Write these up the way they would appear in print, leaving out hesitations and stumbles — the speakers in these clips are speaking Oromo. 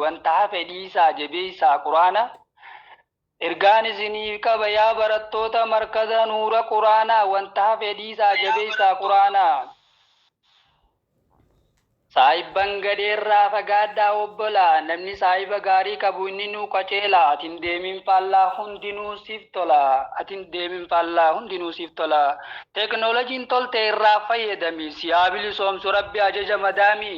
wanta fedhiisaa jabeessaa quraana ergaan isinii qaba yaa barattoota markaza nuura quraana wanta fedhiisaa jabeessaa quraana Saahiban gadeerraa fagaadhaa obbolaa namni saahiba gaarii qabu inni nu qaceela atin deemin faallaa hundinuu siif tola atin deemin faallaa hundinuu siif tola teknooloojiin tolte irraa fayyadami siyaa bilisoomsu rabbi ajaja madaami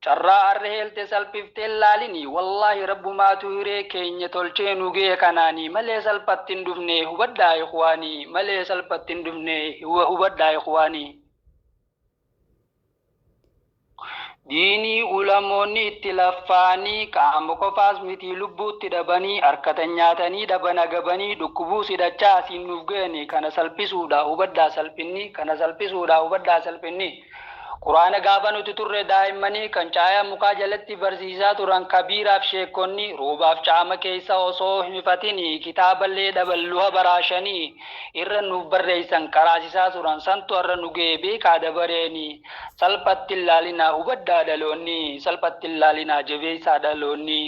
carraa arreheelte salphiftee laalini wallaahi rabbumaatu hiree keenya tolchee nu gee kanaanii malee salphattiin dhufne hubadhaa ikhwaanii malee salphattiin dhufne hubadhaa ikhwaanii Dini ulamoonni itti laffaanii qaama qofaas miti lubbuutti dhabanii harkatan nyaatanii dhabana gabanii dhukkubuu sidachaa asiin nuuf ga'ani kana salphisuudha hubadhaa salphinni kana salphisuudha hubadhaa salphinni Quraana gaafa nuti turre daa'immanii kan caayaa mukaa jalatti barsiisaa turan kabiiraaf sheekonni roobaaf caama keessa osoo hin hifatini kitaaballee dhaballuha baraashanii irra nuuf barreessan karaasisaa turan santu irra nu ga'e beekaa dabareeni salphatti ilaalinaa hubadhaa dhaloonni salphatti ilaalinaa jabeessaa dhaloonni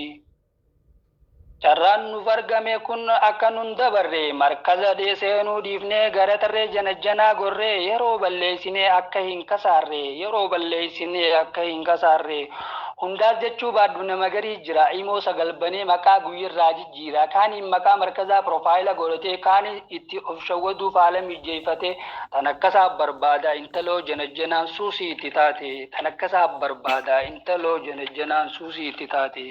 Carraan nuuf argame kun akka nun dabarre markaza seenuu dhiifnee gara tarree janajjanaa gorree yeroo balleessinee akka hin kasaarre hundaas jechuu baadhu nama garii jira imoo sagalbanee maqaa guyyirraa jijjiira kaaniin maqaa markazaa profaayila godhatee kaaniin itti of shawwaduuf haala mijeeffate tan akkasaaf barbaada intaloo janajjanaan suusiitti taate tan akkasaaf barbaada intaloo janajjanaan suusiitti taate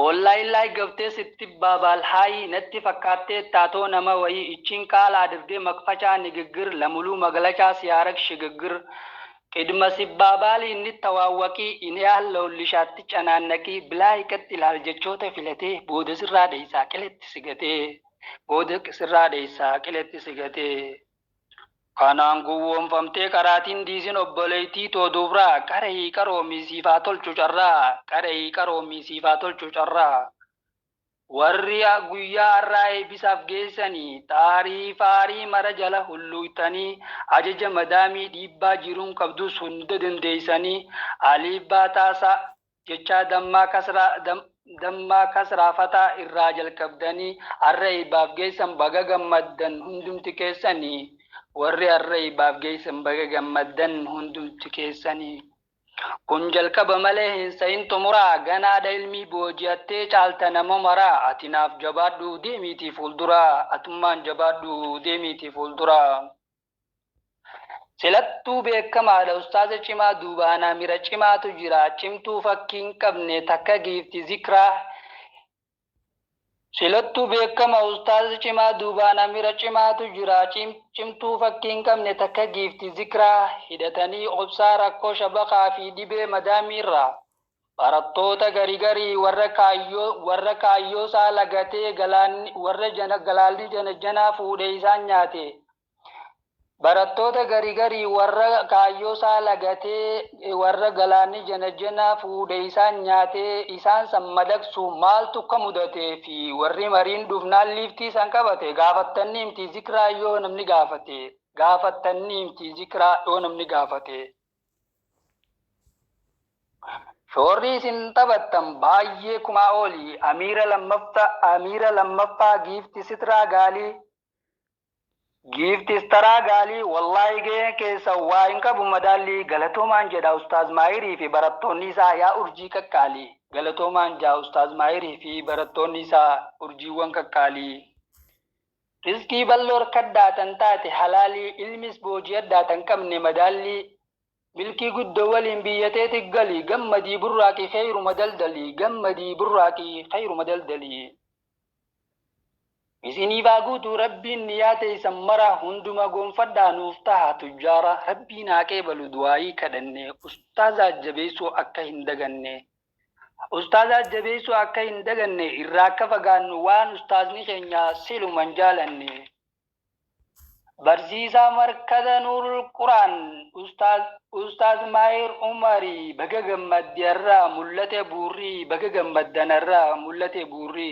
Online like gaftee sitti baabal hayi natti fakkaattee taatoo nama wayii ichiin qaala dirgee makfachaa nigiggir lamuluu magalachaa siyaarak shigiggir qidma sibbaabaalii inni tawaawwaqii inni hallollishaatti canaannaqii bilaa hiqatti ilaal jechoota filatee booda sirraa dheeysaa qiletti sigatee Kanaan gowwoomfamtee karaatiin diisin obboleettii tooduufraa qaree qaroomii siifaa tolchu carraa warri guyyaa irraa eebbisaaf geessanii xaarii faarii mara jala hulluutanii ajaja madaamii dhiibbaa jiruun qabdus hunda dandeessanii aliibbaa taasaa jechaa dammaa kasraafataa irraa jalqabdanii har'a eebbaaf geessan baga gammaddan hundumti keessanii warri arreebaaf geessan baga gammaddan hundumti keessanii kun jalqaba malee hin sayin tumuraa ganaadha ilmii booji'attee caalta nama maraa atinaaf jabaadhu deemiitii fuulduraa atummaan jabaadhu deemiitii fuulduraa silattuu beekamaadha ustaaza cimaa duubaanaa mira cimaatu jira cimtuu fakkiin qabne takka giifti zikraa Silattuu beekama ustaaza cimaa duubaana mira cimaatu jira cimtuu fakkiin qabne takka giifti zikraa hidhatanii obsaa rakkoo shabaqaa fi dhibee madaamiirraa barattoota garii warra kaayyoo isaa lagatee galaalli janajjanaa fuudhee isaan nyaate barattoota garii warra kaayyoo isaa lagatee warra galaanni janajjanaa fuudhee isaan nyaatee isaan san madaqsu maaltu akka mudatee fi warri mariin dhufnaan liiftii san qabate gaafattanni himti zikraa yoo namni gaafate shoorri isin taphattan baay'ee kumaa oli amiira lammaffaa giifti sitraa gaalii Gifti istaraa gaalii wallahi ga'ee keessa waa hin qabu madaalli galatoomaan jedha ustaaz Maayirii fi barattoonni isaa yaa urjii qaqqaalii galatoomaan jedha ustaaz Maayirii fi barattoonni isaa urjiiwwan qaqqaalii riskii balloo kaddaatan taate halaalii ilmis boojii addaatan qabne madaalli milkii guddoo waliin biyyatee tiggalii gammadii burraaqii fayyiruma daldalii Isini baguutu rabbiin niyaate isan mara hunduma gonfadhaa nuuf taha tujjaara rabbiin haa qeebalu du'aayii kadhanne ustaazaa jabeessuu akka hin daganne irraa akka fagaannu waan ustaazni keenya siluman jaalanne barsiisaa markaza nuurul quraan ustaaz Maahir Umarii baga gammaddarraa mul'ate buurrii baga gammaddanarraa mul'ate buurrii